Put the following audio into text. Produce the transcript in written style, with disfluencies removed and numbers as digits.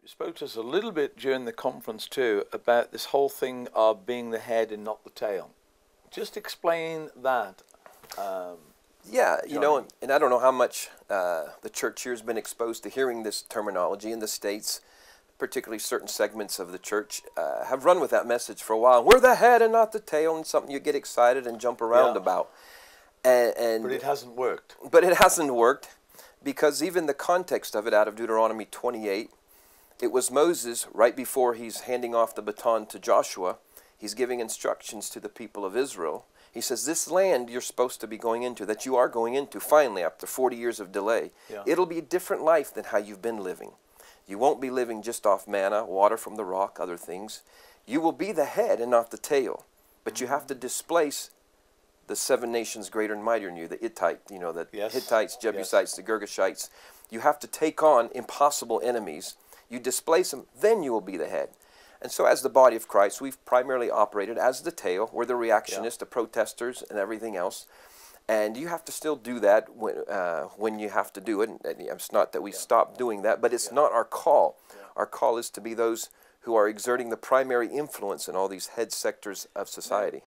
You spoke to us a little bit during the conference too about this whole thing of being the head and not the tail. Just explain that. Yeah, you know, Johnny. and I don't know how much the church here has been exposed to hearing this terminology in the States, particularly certain segments of the church have run with that message for a while. We're the head and not the tail, and something you get excited and jump around Yeah. about. But it hasn't worked. But it hasn't worked, because even the context of it out of Deuteronomy 28, it was Moses right before he's handing off the baton to Joshua. He's giving instructions to the people of Israel. He says, this land you're supposed to be going into, that you are going into finally after 40 years of delay, Yeah. it'll be a different life than how you've been living. You won't be living just off manna, water from the rock, other things. You will be the head and not the tail. But you have to displace the 7 nations greater and mightier than you, the Hittite, you know, the Yes. Hittites, Jebusites, the Girgashites. You have to take on impossible enemies. You displace them, then you will be the head. And so as the body of Christ, we've primarily operated as the tail. We're the reactionists, the protesters, and everything else. And you have to still do that when you have to do it. And it's not that we stop doing that, but it's not our call. Our call is to be those who are exerting the primary influence in all these head sectors of society.